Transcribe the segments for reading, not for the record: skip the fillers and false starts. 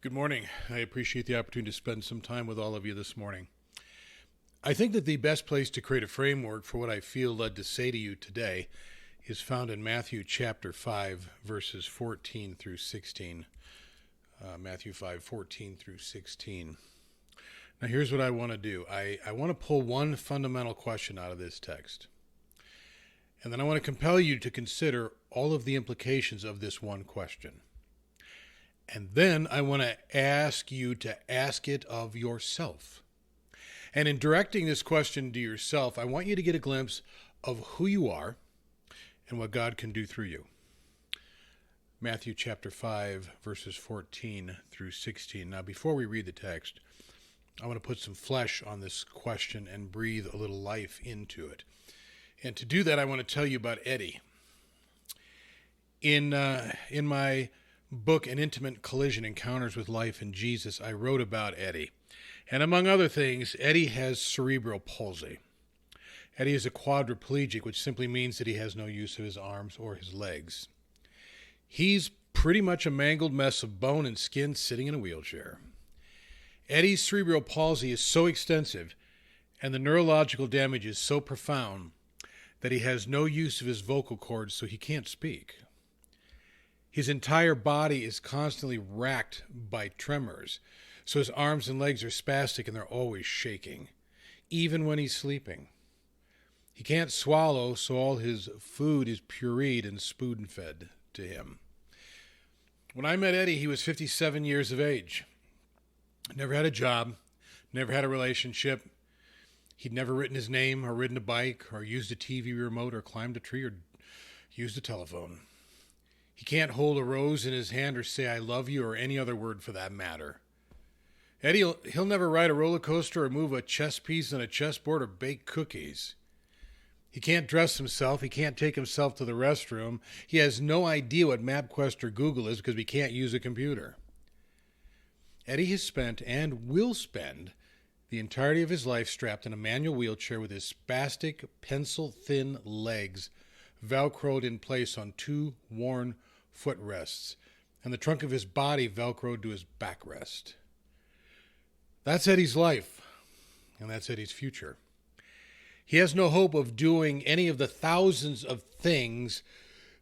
Good morning. I appreciate the opportunity to spend some time with all of you this morning. I think that the best place to create a framework for what I feel led to say to you today is found in Matthew chapter 5, verses 14 through 16. Matthew 5, 14 through 16. Now here's what I want to do. I want to pull one fundamental question out of this text. And then I want to compel you to consider all of the implications of this one question. And then I want to ask you to ask it of yourself. And in directing this question to yourself, I want you to get a glimpse of who you are and what God can do through you. Matthew chapter 5, verses 14 through 16. Now, before we read the text, I want to put some flesh on this question and breathe a little life into it. And to do that, I want to tell you about Eddie. In my book, An Intimate Collision, Encounters with Life and Jesus, I wrote about Eddie. And among other things, Eddie has cerebral palsy. Eddie is a quadriplegic, which simply means that he has no use of his arms or his legs. He's pretty much a mangled mess of bone and skin sitting in a wheelchair. Eddie's cerebral palsy is so extensive and the neurological damage is so profound that he has no use of his vocal cords, so he can't speak. His entire body is constantly racked by tremors, so his arms and legs are spastic and they're always shaking, even when he's sleeping. He can't swallow, so all his food is pureed and spoon-fed to him. When I met Eddie, he was 57 years of age. Never had a job, never had a relationship. He'd never written his name or ridden a bike or used a TV remote or climbed a tree or used a telephone. He can't hold a rose in his hand or say I love you or any other word for that matter. Eddie, he'll never ride a roller coaster or move a chess piece on a chessboard or bake cookies. He can't dress himself. He can't take himself to the restroom. He has no idea what MapQuest or Google is because he can't use a computer. Eddie has spent and will spend the entirety of his life strapped in a manual wheelchair with his spastic, pencil-thin legs velcroed in place on two worn footrests, and the trunk of his body velcroed to his backrest. That's Eddie's life, and that's Eddie's future. He has no hope of doing any of the thousands of things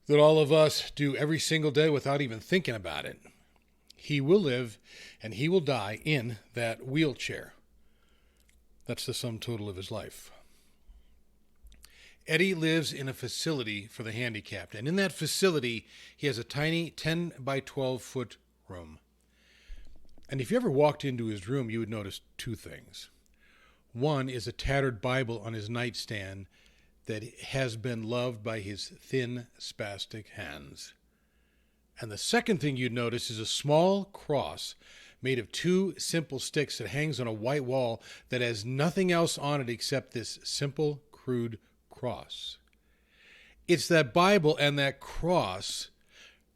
that all of us do every single day without even thinking about it. He will live and he will die in that wheelchair. That's the sum total of his life. Eddie lives in a facility for the handicapped, and in that facility, he has a tiny 10 by 12 foot room. And if you ever walked into his room, you would notice two things. One is a tattered Bible on his nightstand that has been loved by his thin, spastic hands. And the second thing you'd notice is a small cross made of two simple sticks that hangs on a white wall that has nothing else on it except this simple, crude cross. It's that Bible and that cross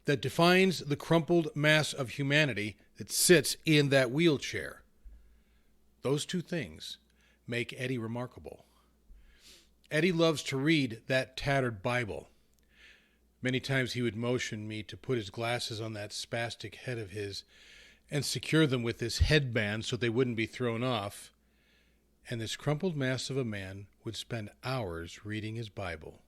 that defines the crumpled mass of humanity that sits in that wheelchair. Those two things make Eddie remarkable. Eddie loves to read that tattered Bible. Many times he would motion me to put his glasses on that spastic head of his and secure them with this headband so they wouldn't be thrown off. And this crumpled mass of a man would spend hours reading his Bible.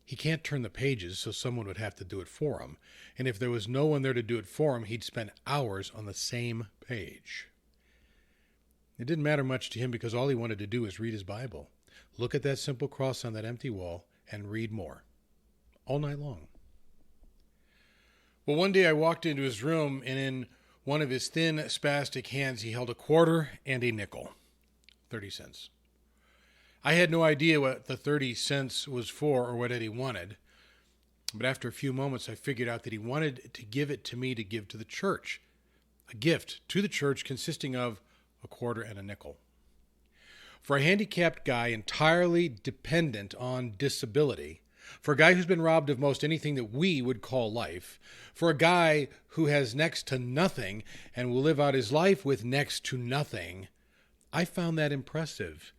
He can't turn the pages, so someone would have to do it for him. And if there was no one there to do it for him, he'd spend hours on the same page. It didn't matter much to him because all he wanted to do was read his Bible, look at that simple cross on that empty wall, and read more, all night long. Well, one day I walked into his room, and in one of his thin, spastic hands, he held a quarter and a nickel. 30 cents. I had no idea what the 30 cents was for or what Eddie wanted, but after a few moments I figured out that he wanted to give it to me to give to the church, a gift to the church consisting of a quarter and a nickel. For a handicapped guy entirely dependent on disability, for a guy who's been robbed of most anything that we would call life, for a guy who has next to nothing and will live out his life with next to nothing, I found that impressive,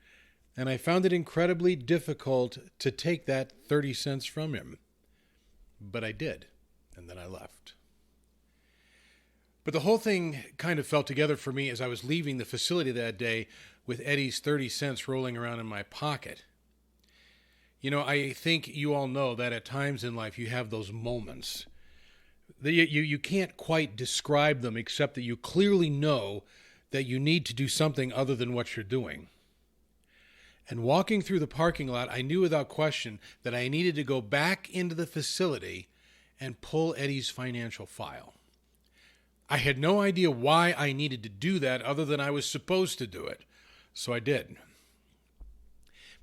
and I found it incredibly difficult to take that 30 cents from him. But I did, and then I left. But the whole thing kind of fell together for me as I was leaving the facility that day with Eddie's 30 cents rolling around in my pocket. You know, I think you all know that at times in life you have those moments. You can't quite describe them except that you clearly know that you need to do something other than what you're doing. And walking through the parking lot, I knew without question that I needed to go back into the facility and pull Eddie's financial file. I had no idea why I needed to do that other than I was supposed to do it. So I did.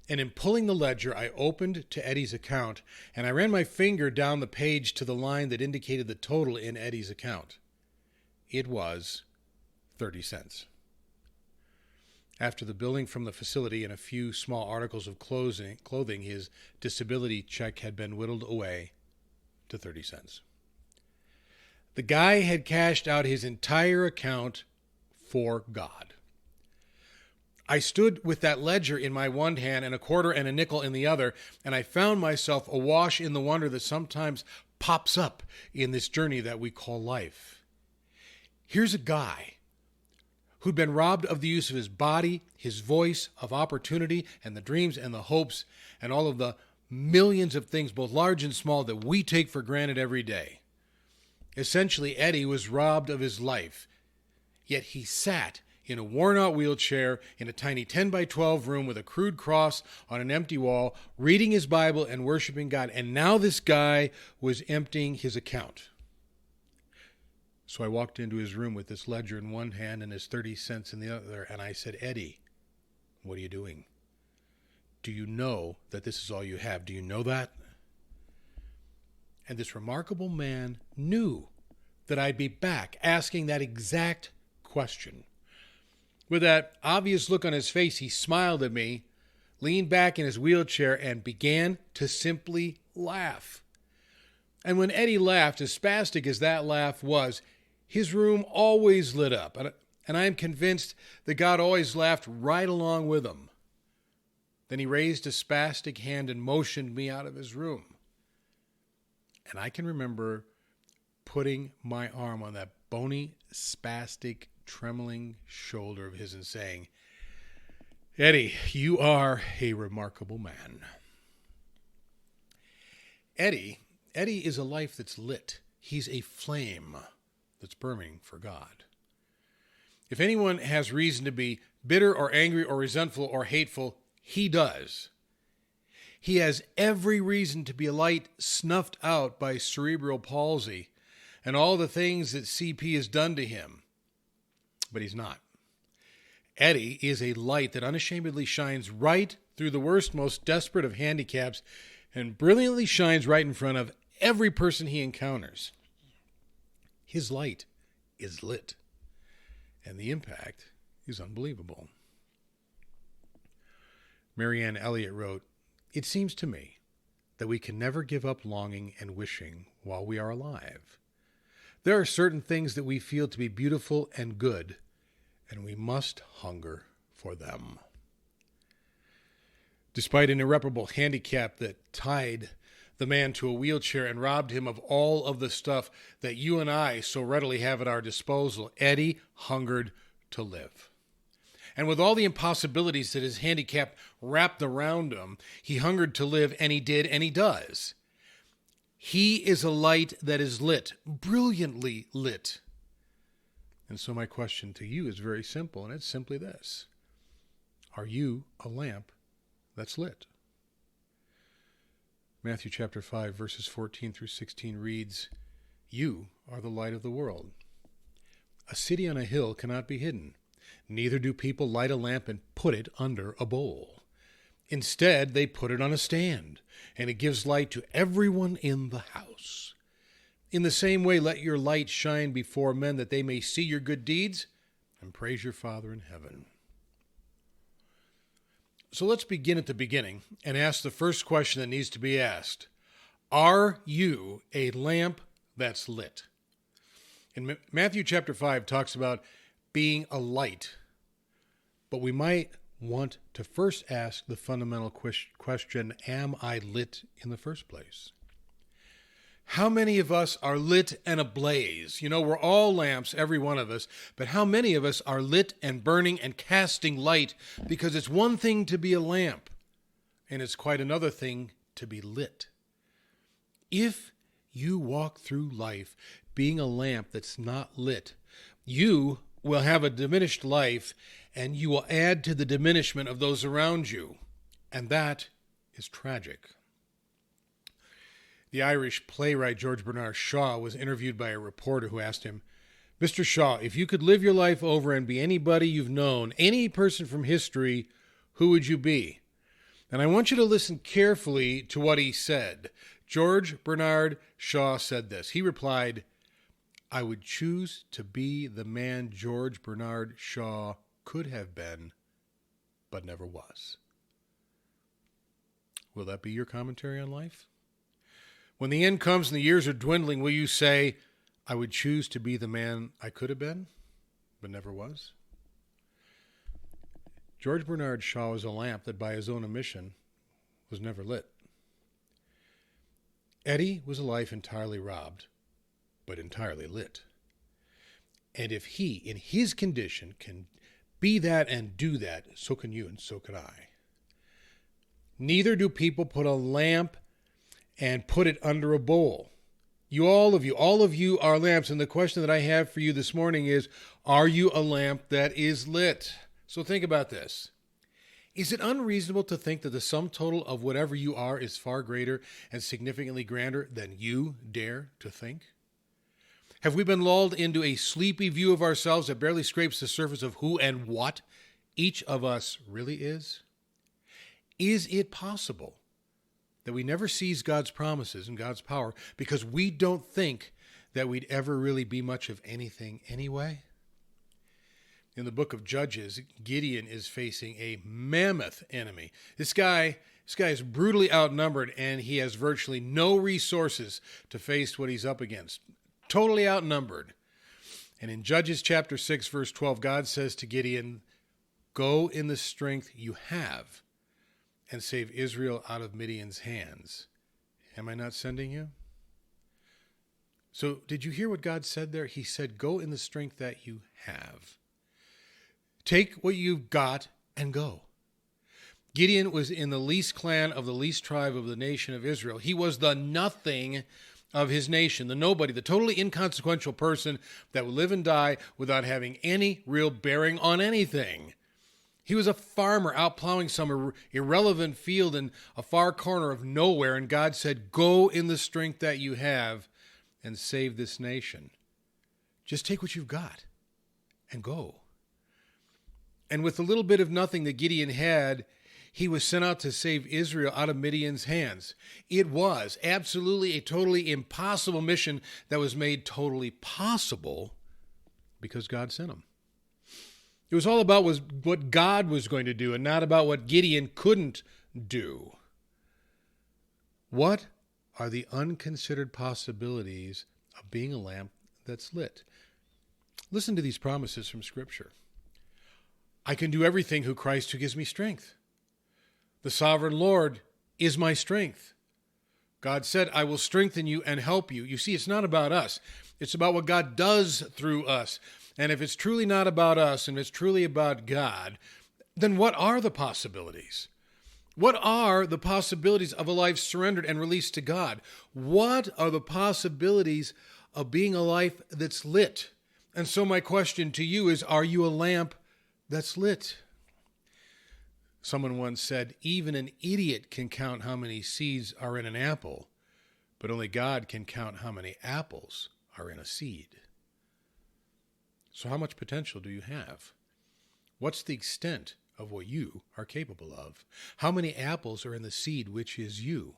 And in pulling the ledger, I opened to Eddie's account, and I ran my finger down the page to the line that indicated the total in Eddie's account. It was 30 cents. After the billing from the facility and a few small articles of clothing, his disability check had been whittled away to 30 cents. The guy had cashed out his entire account for God. I stood with that ledger in my one hand and a quarter and a nickel in the other, and I found myself awash in the wonder that sometimes pops up in this journey that we call life. Here's a guy who'd been robbed of the use of his body, his voice, of opportunity, and the dreams and the hopes, and all of the millions of things, both large and small, that we take for granted every day. Essentially, Eddie was robbed of his life, yet he sat in a worn-out wheelchair in a tiny 10 by 12 room with a crude cross on an empty wall, reading his Bible and worshiping God. And now this guy was emptying his account. So I walked into his room with this ledger in one hand and his 30 cents in the other, and I said, "Eddie, what are you doing? Do you know that this is all you have? Do you know that?" And this remarkable man knew that I'd be back asking that exact question. With that obvious look on his face, he smiled at me, leaned back in his wheelchair, and began to simply laugh. And when Eddie laughed, as spastic as that laugh was, his room always lit up. And I am convinced that God always laughed right along with him. Then he raised a spastic hand and motioned me out of his room. And I can remember putting my arm on that bony, spastic, trembling shoulder of his and saying, "Eddie, you are a remarkable man." Eddie is a life that's lit. He's a flame that's burning for God. If anyone has reason to be bitter or angry or resentful or hateful, he does. He has every reason to be a light snuffed out by cerebral palsy and all the things that CP has done to him. But he's not. Eddie is a light that unashamedly shines right through the worst, most desperate of handicaps and brilliantly shines right in front of every person he encounters. His light is lit, and the impact is unbelievable. Marianne Elliott wrote, "It seems to me that we can never give up longing and wishing while we are alive. There are certain things that we feel to be beautiful and good, and we must hunger for them." Despite an irreparable handicap that tied the man to a wheelchair and robbed him of all of the stuff that you and I so readily have at our disposal, Eddie hungered to live. And with all the impossibilities that his handicap wrapped around him, he hungered to live, and he did, and he does. He is a light that is lit, brilliantly lit. And so my question to you is very simple, and it's simply this: are you a lamp that's lit? Matthew chapter 5, verses 14 through 16 reads, "You are the light of the world. A city on a hill cannot be hidden. Neither do people light a lamp and put it under a bowl. Instead, they put it on a stand, and it gives light to everyone in the house. In the same way, let your light shine before men, that they may see your good deeds and praise your Father in heaven." So let's begin at the beginning and ask the first question that needs to be asked. Are you a lamp that's lit? In Matthew chapter 5 talks about being a light, but we might want to first ask the fundamental question, am I lit in the first place? How many of us are lit and ablaze? You know, we're all lamps, every one of us, but how many of us are lit and burning and casting light? Because it's one thing to be a lamp, and it's quite another thing to be lit. If you walk through life being a lamp that's not lit, you will have a diminished life, and you will add to the diminishment of those around you, and that is tragic. The Irish playwright George Bernard Shaw was interviewed by a reporter who asked him, "Mr. Shaw, if you could live your life over and be anybody you've known, any person from history, who would you be?" And I want you to listen carefully to what he said. George Bernard Shaw said this. He replied, "I would choose to be the man George Bernard Shaw could have been, but never was." Will that be your commentary on life? When the end comes and the years are dwindling, will you say, "I would choose to be the man I could have been, but never was"? George Bernard Shaw was a lamp that by his own admission was never lit. Eddie was a life entirely robbed, but entirely lit. And if he, in his condition, can be that and do that, so can you and so can I. Neither do people put a lamp and put it under a bowl. All of you are lamps. And the question that I have for you this morning is, are you a lamp that is lit? So think about this. Is it unreasonable to think that the sum total of whatever you are is far greater and significantly grander than you dare to think? Have we been lulled into a sleepy view of ourselves that barely scrapes the surface of who and what each of us really is? Is it possible that we never seize God's promises and God's power because we don't think that we'd ever really be much of anything anyway? In the book of Judges, Gideon is facing a mammoth enemy. This guy is brutally outnumbered, and he has virtually no resources to face what he's up against. Totally outnumbered. And in Judges chapter 6, verse 12, God says to Gideon, "Go in the strength you have and save Israel out of Midian's hands. Am I not sending you?" So did you hear what God said there? He said, go in the strength that you have. Take what you've got and go. Gideon was in the least clan of the least tribe of the nation of Israel. He was the nothing of his nation, the nobody, the totally inconsequential person that would live and die without having any real bearing on anything. He was a farmer out plowing some irrelevant field in a far corner of nowhere, and God said, go in the strength that you have and save this nation. Just take what you've got and go. And with the little bit of nothing that Gideon had, he was sent out to save Israel out of Midian's hands. It was absolutely a totally impossible mission that was made totally possible because God sent him. It was all about what God was going to do and not about what Gideon couldn't do. What are the unconsidered possibilities of being a lamp that's lit? Listen to these promises from Scripture. I can do everything through Christ who gives me strength. The sovereign Lord is my strength. God said, I will strengthen you and help you. You see, it's not about us. It's about what God does through us. And if it's truly not about us and it's truly about God, then what are the possibilities? What are the possibilities of a life surrendered and released to God? What are the possibilities of being a life that's lit? And so my question to you is, are you a lamp that's lit? Someone once said, even an idiot can count how many seeds are in an apple, but only God can count how many apples are in a seed. So how much potential do you have? What's the extent of what you are capable of? How many apples are in the seed, which is you?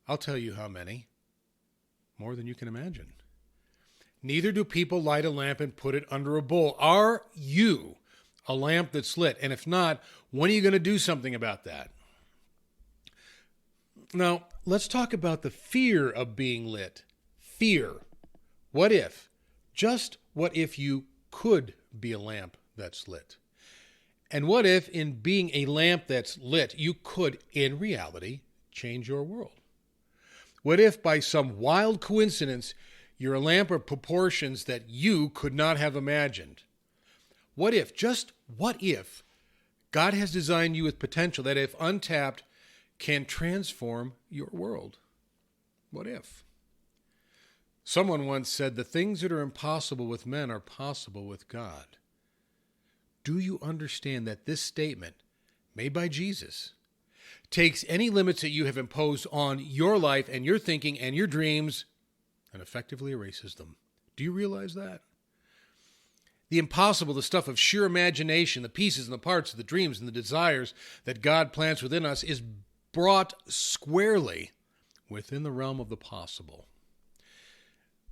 I'll tell you how many. More than you can imagine. Neither do people light a lamp and put it under a bowl. Are you a lamp that's lit? And if not, when are you going to do something about that? Now, let's talk about the fear of being lit. Fear. What if? Just what if you could be a lamp that's lit? And what if in being a lamp that's lit, you could, in reality, change your world? What if by some wild coincidence you're a lamp of proportions that you could not have imagined? What if, just what if, God has designed you with potential that, if untapped, can transform your world? What if? Someone once said, the things that are impossible with men are possible with God. Do you understand that this statement, made by Jesus, takes any limits that you have imposed on your life and your thinking and your dreams and effectively erases them? Do you realize that? The impossible, the stuff of sheer imagination, the pieces and the parts of the dreams and the desires that God plants within us, is brought squarely within the realm of the possible.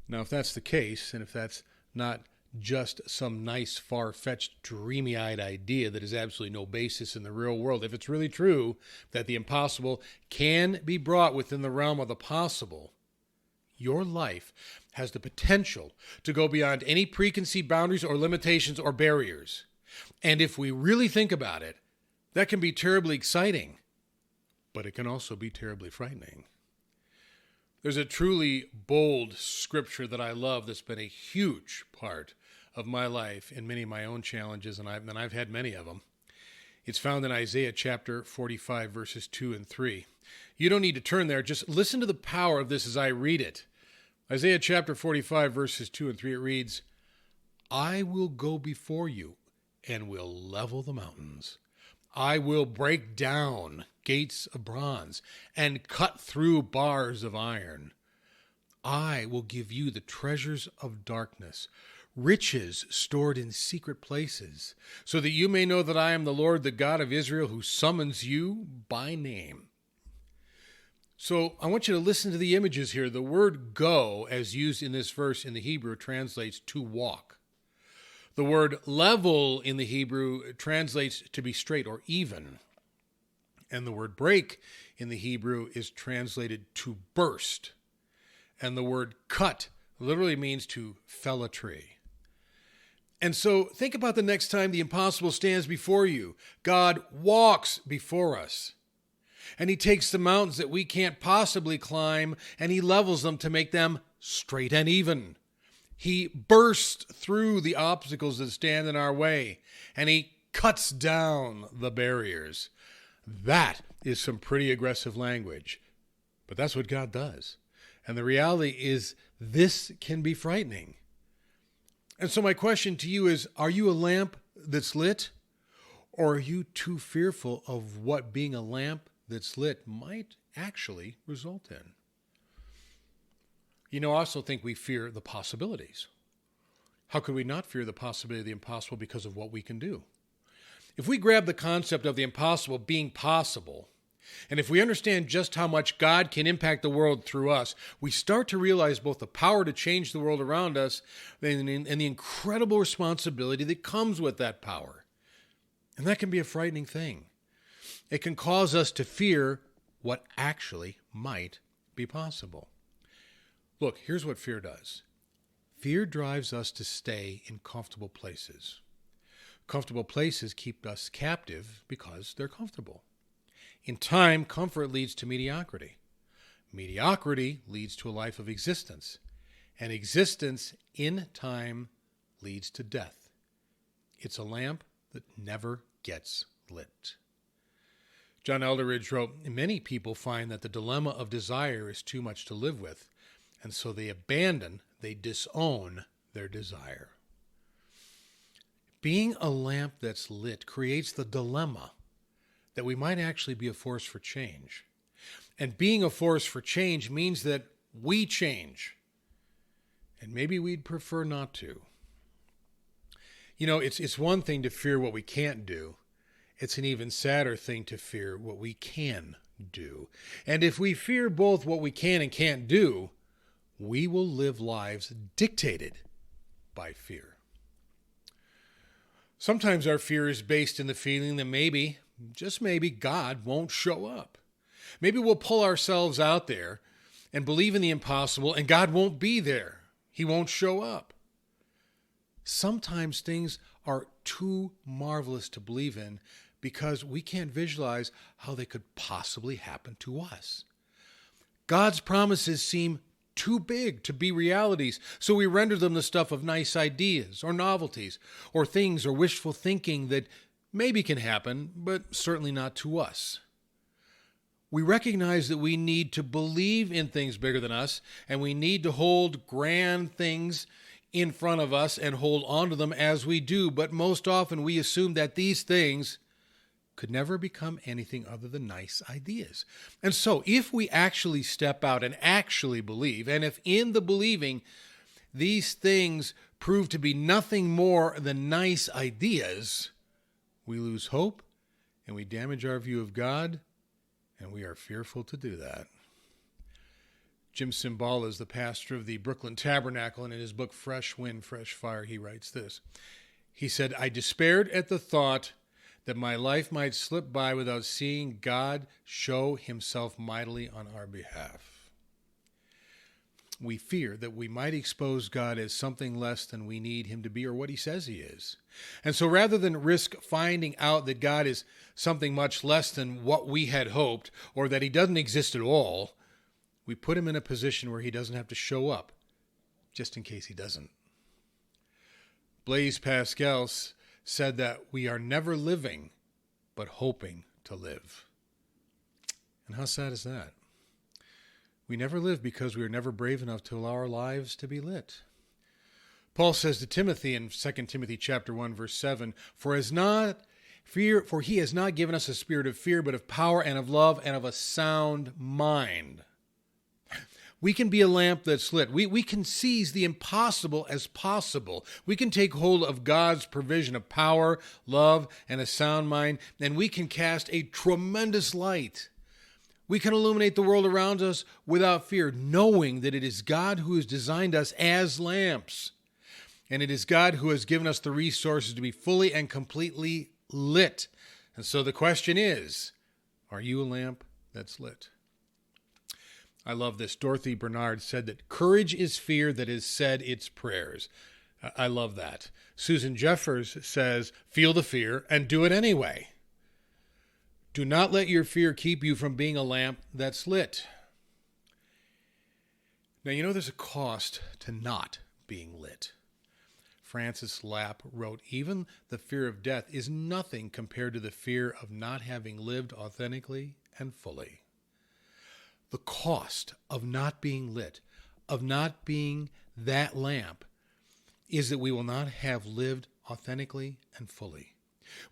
Now, if that's the case, and if that's not just some nice, far-fetched, dreamy-eyed idea that has absolutely no basis in the real world, if it's really true that the impossible can be brought within the realm of the possible, your life has the potential to go beyond any preconceived boundaries or limitations or barriers. And if we really think about it, that can be terribly exciting, but it can also be terribly frightening. There's a truly bold scripture that I love that's been a huge part of my life in many of my own challenges, and I've had many of them. It's found in Isaiah chapter 45, verses 2 and 3. You don't need to turn there. Just listen to the power of this as I read it. Isaiah chapter 45, verses 2 and 3, it reads, I will go before you and will level the mountains. I will break down gates of bronze and cut through bars of iron. I will give you the treasures of darkness, riches stored in secret places, so that you may know that I am the Lord, the God of Israel, who summons you by name. So I want you to listen to the images here. The word go, as used in this verse in the Hebrew, translates to walk. The word level in the Hebrew translates to be straight or even. And the word break in the Hebrew is translated to burst. And the word cut literally means to fell a tree. And so think about the next time the impossible stands before you. God walks before us. And he takes the mountains that we can't possibly climb and he levels them to make them straight and even. He bursts through the obstacles that stand in our way and he cuts down the barriers. That is some pretty aggressive language, but that's what God does. And the reality is this can be frightening. And so my question to you is, are you a lamp that's lit, or are you too fearful of what being a lamp that's lit might actually result in? I also think we fear the possibilities. How could we not fear the possibility of the impossible because of what we can do? If we grab the concept of the impossible being possible, and if we understand just how much God can impact the world through us, we start to realize both the power to change the world around us and the incredible responsibility that comes with that power. And that can be a frightening thing. It can cause us to fear what actually might be possible. Look, here's what fear does. Fear drives us to stay in comfortable places. Comfortable places keep us captive because they're comfortable. In time, comfort leads to mediocrity. Mediocrity leads to a life of existence. And existence in time leads to death. It's a lamp that never gets lit. John Elderidge wrote, many people find that the dilemma of desire is too much to live with, and so they disown their desire. Being a lamp that's lit creates the dilemma that we might actually be a force for change. And being a force for change means that we change. And maybe we'd prefer not to. It's one thing to fear what we can't do. It's an even sadder thing to fear what we can do. And if we fear both what we can and can't do, we will live lives dictated by fear. Sometimes our fear is based in the feeling that maybe, just maybe, God won't show up. Maybe we'll pull ourselves out there and believe in the impossible and God won't be there. He won't show up. Sometimes things are too marvelous to believe in because we can't visualize how they could possibly happen to us. God's promises seem too big to be realities, so we render them the stuff of nice ideas or novelties or things or wishful thinking that maybe can happen, but certainly not to us. We recognize that we need to believe in things bigger than us, and we need to hold grand things in front of us and hold on to them as we do, but most often we assume that these things could never become anything other than nice ideas. And so if we actually step out and actually believe, and if in the believing these things prove to be nothing more than nice ideas, we lose hope and we damage our view of God, and we are fearful to do that. Jim Cymbala is the pastor of the Brooklyn Tabernacle, and in his book, Fresh Wind, Fresh Fire, he writes this. He said, "I despaired at the thought that my life might slip by without seeing God show himself mightily on our behalf." We fear that we might expose God as something less than we need him to be or what he says he is. And so rather than risk finding out that God is something much less than what we had hoped, or that he doesn't exist at all, we put him in a position where he doesn't have to show up, just in case he doesn't. Blaise Pascal said that we are never living, but hoping to live. And how sad is that? We never live because we are never brave enough to allow our lives to be lit. Paul says to Timothy in 2 Timothy chapter 1, verse 7, For he has not given us a spirit of fear, but of power and of love and of a sound mind. We can be a lamp that's lit. We can seize the impossible as possible. We can take hold of God's provision of power, love, and a sound mind, and we can cast a tremendous light. We can illuminate the world around us without fear, knowing that it is God who has designed us as lamps. And it is God who has given us the resources to be fully and completely lit. And so the question is, are you a lamp that's lit? I love this. Dorothy Bernard said that courage is fear that has said its prayers. I love that. Susan Jeffers says, feel the fear and do it anyway. Do not let your fear keep you from being a lamp that's lit. Now, you know there's a cost to not being lit. Francis Lapp wrote, even the fear of death is nothing compared to the fear of not having lived authentically and fully. The cost of not being lit, of not being that lamp, is that we will not have lived authentically and fully.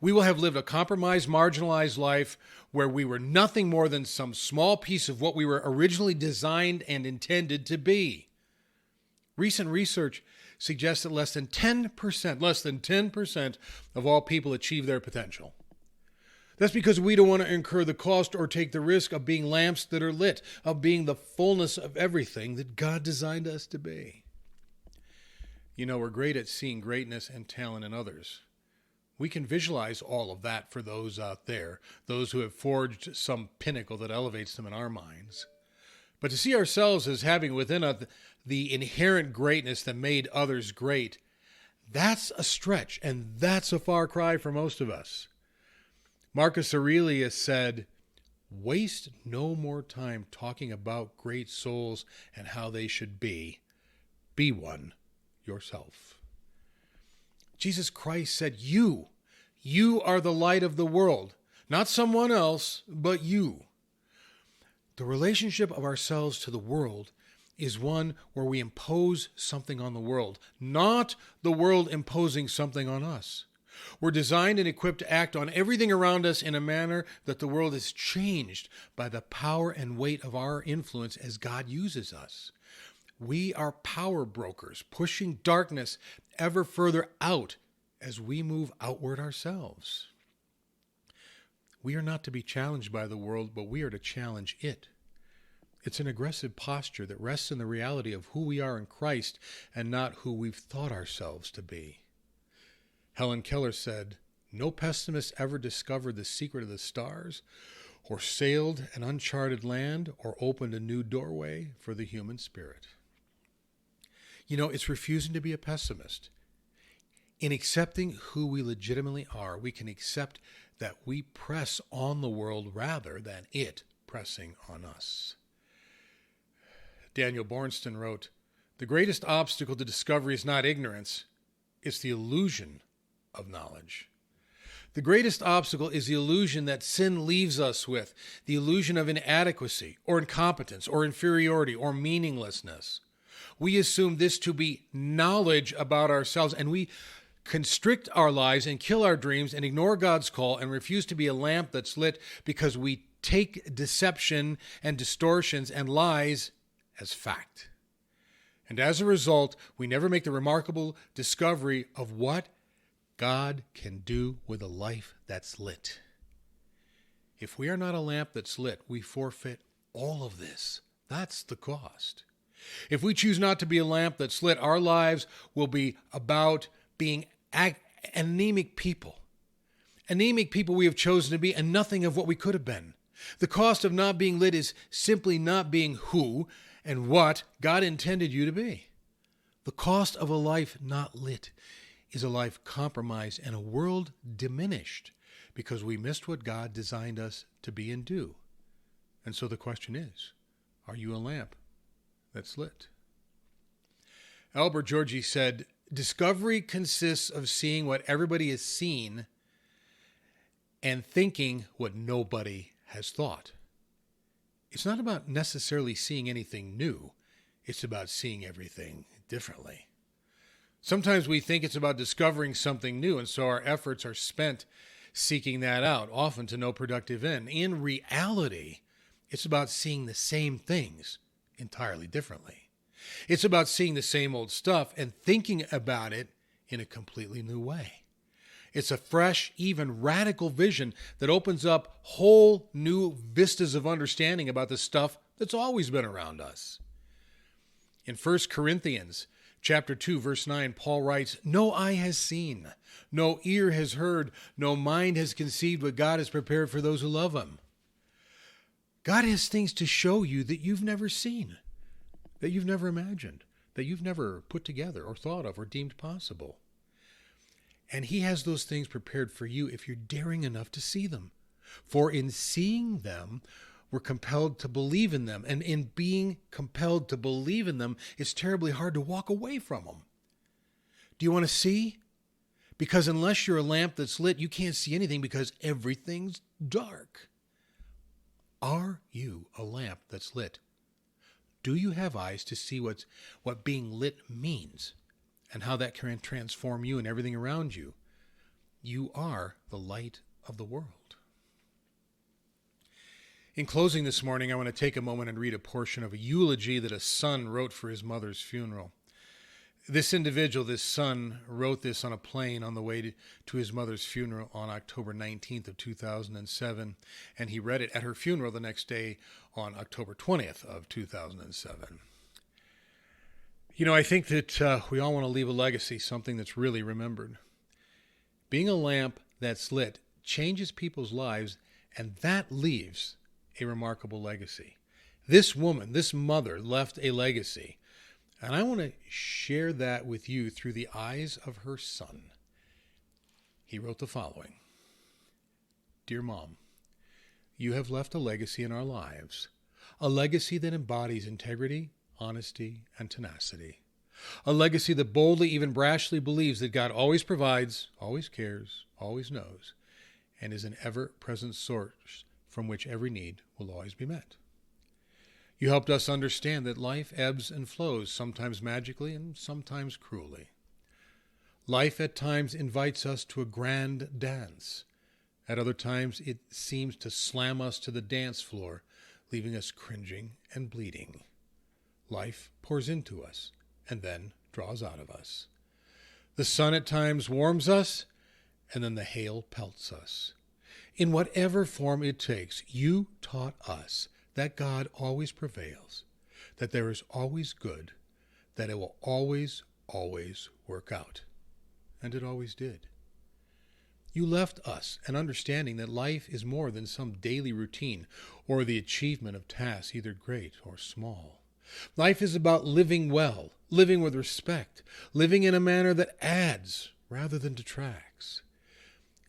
We will have lived a compromised, marginalized life where we were nothing more than some small piece of what we were originally designed and intended to be. Recent research suggests that less than 10% of all people achieve their potential. That's because we don't want to incur the cost or take the risk of being lamps that are lit, of being the fullness of everything that God designed us to be. You know, we're great at seeing greatness and talent in others. We can visualize all of that for those out there, those who have forged some pinnacle that elevates them in our minds. But to see ourselves as having within us the inherent greatness that made others great, that's a stretch, and that's a far cry for most of us. Marcus Aurelius said, waste no more time talking about great souls and how they should be. Be one yourself. Jesus Christ said, you are the light of the world. Not someone else, but you. The relationship of ourselves to the world is one where we impose something on the world, not the world imposing something on us. We're designed and equipped to act on everything around us in a manner that the world is changed by the power and weight of our influence as God uses us. We are power brokers, pushing darkness ever further out as we move outward ourselves. We are not to be challenged by the world, but we are to challenge it. It's an aggressive posture that rests in the reality of who we are in Christ and not who we've thought ourselves to be. Helen Keller said, no pessimist ever discovered the secret of the stars, or sailed an uncharted land, or opened a new doorway for the human spirit. You know, it's refusing to be a pessimist. In accepting who we legitimately are, we can accept that we press on the world rather than it pressing on us. Daniel Bornstein wrote, "The greatest obstacle to discovery is not ignorance, it's the illusion of knowledge." The greatest obstacle is the illusion that sin leaves us with, the illusion of inadequacy or incompetence or inferiority or meaninglessness. We assume this to be knowledge about ourselves, and we constrict our lives and kill our dreams and ignore God's call and refuse to be a lamp that's lit because we take deception and distortions and lies as fact. And as a result, we never make the remarkable discovery of what God can do with a life that's lit. If we are not a lamp that's lit, we forfeit all of this. That's the cost. If we choose not to be a lamp that's lit, our lives will be about being anemic people. Anemic people we have chosen to be, and nothing of what we could have been. The cost of not being lit is simply not being who and what God intended you to be. The cost of a life not lit is a life compromised and a world diminished because we missed what God designed us to be and do. And so the question is, are you a lamp that's lit? Albert Georgi said, "Discovery consists of seeing what everybody has seen and thinking what nobody has thought." It's not about necessarily seeing anything new. It's about seeing everything differently. Sometimes we think it's about discovering something new, and so our efforts are spent seeking that out, often to no productive end. In reality, it's about seeing the same things entirely differently. It's about seeing the same old stuff and thinking about it in a completely new way. It's a fresh, even radical vision that opens up whole new vistas of understanding about the stuff that's always been around us. In 1 Corinthians chapter 2, verse 9, Paul writes, "No eye has seen, no ear has heard, no mind has conceived what God has prepared for those who love him." God has things to show you that you've never seen, that you've never imagined, that you've never put together or thought of or deemed possible. And he has those things prepared for you if you're daring enough to see them. For in seeing them, we're compelled to believe in them. And in being compelled to believe in them, it's terribly hard to walk away from them. Do you want to see? Because unless you're a lamp that's lit, you can't see anything because everything's dark. Are you a lamp that's lit? Do you have eyes to see what being lit means? And how that can transform you and everything around you? You are the light of the world. In closing this morning, I want to take a moment and read a portion of a eulogy that a son wrote for his mother's funeral. This individual, this son, wrote this on a plane on the way to his mother's funeral on October 19th of 2007, and he read it at her funeral the next day on October 20th of 2007. You know, I think that we all want to leave a legacy, something that's really remembered. Being a lamp that's lit changes people's lives, and that leaves a remarkable legacy. This woman, this mother, left a legacy, and I want to share that with you through the eyes of her son. He wrote the following: "Dear Mom, you have left a legacy in our lives, a legacy that embodies integrity, honesty, and tenacity. A legacy that boldly, even brashly, believes that God always provides, always cares, always knows, and is an ever-present source from which every need will always be met. You helped us understand that life ebbs and flows, sometimes magically and sometimes cruelly. Life at times invites us to a grand dance. At other times it seems to slam us to the dance floor, leaving us cringing and bleeding. Life pours into us and then draws out of us. The sun at times warms us, and then the hail pelts us. In whatever form it takes, you taught us that God always prevails, that there is always good, that it will always, always work out. And it always did. You left us an understanding that life is more than some daily routine or the achievement of tasks, either great or small. Life is about living well, living with respect, living in a manner that adds rather than detracts.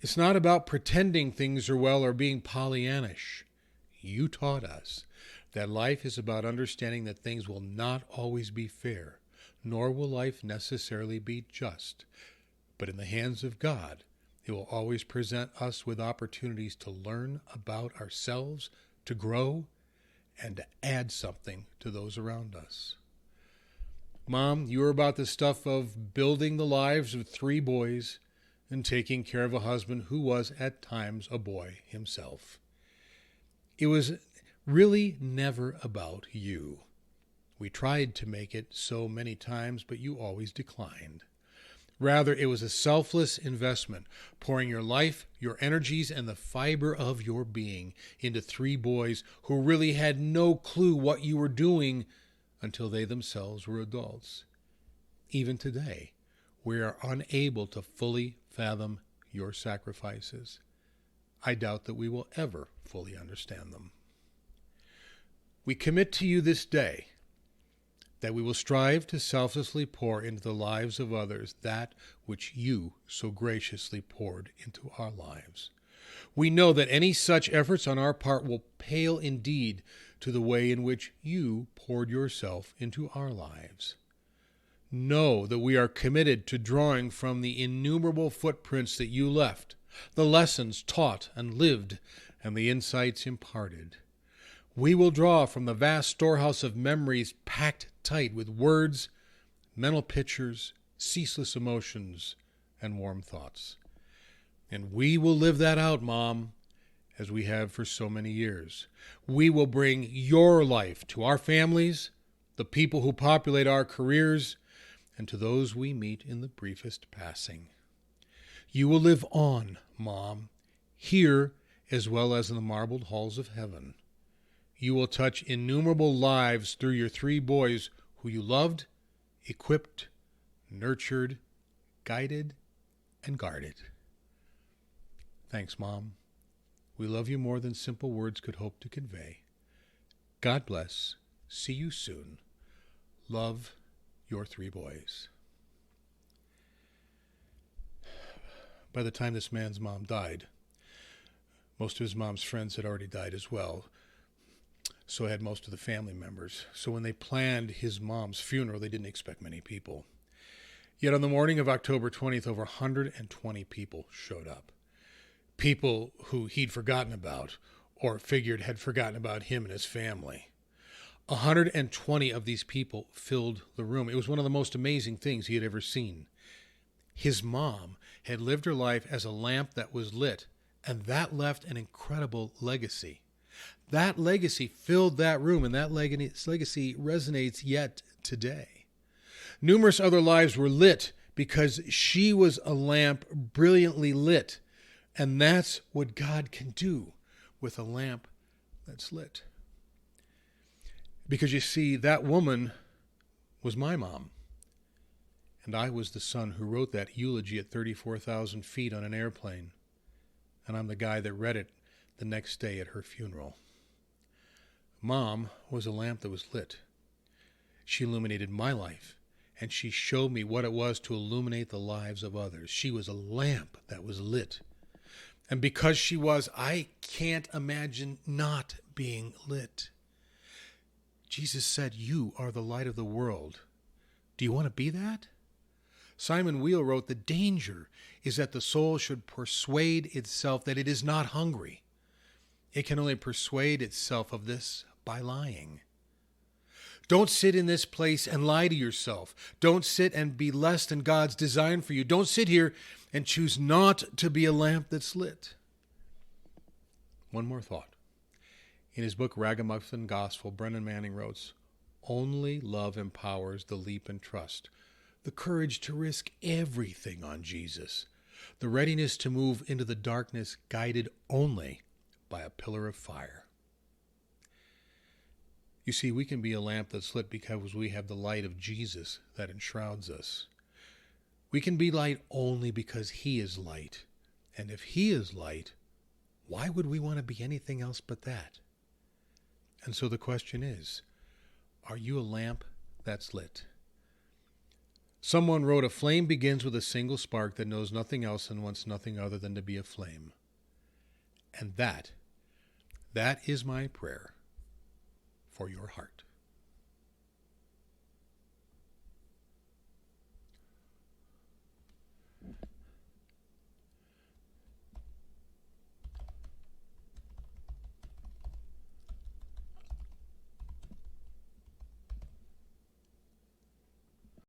It's not about pretending things are well or being Pollyannish. You taught us that life is about understanding that things will not always be fair, nor will life necessarily be just. But in the hands of God, it will always present us with opportunities to learn about ourselves, to grow, and to add something to those around us. Mom, you were about the stuff of building the lives of 3 boys and taking care of a husband who was at times a boy himself. It was really never about you. We tried to make it so many times, but you always declined. Rather, it was a selfless investment, pouring your life, your energies, and the fiber of your being into 3 boys who really had no clue what you were doing until they themselves were adults. Even today, we are unable to fully fathom your sacrifices. I doubt that we will ever fully understand them. We commit to you this day that we will strive to selflessly pour into the lives of others that which you so graciously poured into our lives. We know that any such efforts on our part will pale indeed to the way in which you poured yourself into our lives. Know that we are committed to drawing from the innumerable footprints that you left, the lessons taught and lived, and the insights imparted. We will draw from the vast storehouse of memories packed tight with words, mental pictures, ceaseless emotions, and warm thoughts. And we will live that out, Mom, as we have for so many years. We will bring your life to our families, the people who populate our careers, and to those we meet in the briefest passing. You will live on, Mom, here as well as in the marbled halls of heaven. You will touch innumerable lives through your 3 boys who you loved, equipped, nurtured, guided, and guarded. Thanks, Mom. We love you more than simple words could hope to convey. God bless. See you soon. Love, your 3 boys. By the time this man's mom died, most of his mom's friends had already died as well. So had most of the family members. So when they planned his mom's funeral, they didn't expect many people. Yet on the morning of October 20th, over 120 people showed up. People who he'd forgotten about or figured had forgotten about him and his family. 120 of these people filled the room. It was one of the most amazing things he had ever seen. His mom had lived her life as a lamp that was lit, and that left an incredible legacy. That legacy filled that room, and that legacy resonates yet today. Numerous other lives were lit because she was a lamp brilliantly lit, and that's what God can do with a lamp that's lit. Because you see, that woman was my mom, and I was the son who wrote that eulogy at 34,000 feet on an airplane, and I'm the guy that read it the next day at her funeral. Mom was a lamp that was lit. She illuminated my life, and she showed me what it was to illuminate the lives of others. She was a lamp that was lit. And because she was, I can't imagine not being lit. Jesus said, "You are the light of the world." Do you want to be that? Simon Weil wrote, "The danger is that the soul should persuade itself that it is not hungry. It can only persuade itself of this by lying." Don't sit in this place and lie to yourself. Don't sit and be less than God's design for you. Don't sit here and choose not to be a lamp that's lit. One more thought. In his book, Ragamuffin Gospel, Brennan Manning wrote, "Only love empowers the leap and trust, the courage to risk everything on Jesus, the readiness to move into the darkness guided only by a pillar of fire." You see, we can be a lamp that's lit because we have the light of Jesus that enshrouds us. We can be light only because he is light. And if he is light, why would we want to be anything else but that? And so the question is, are you a lamp that's lit? Someone wrote, "A flame begins with a single spark that knows nothing else and wants nothing other than to be a flame." And that is my prayer for your heart.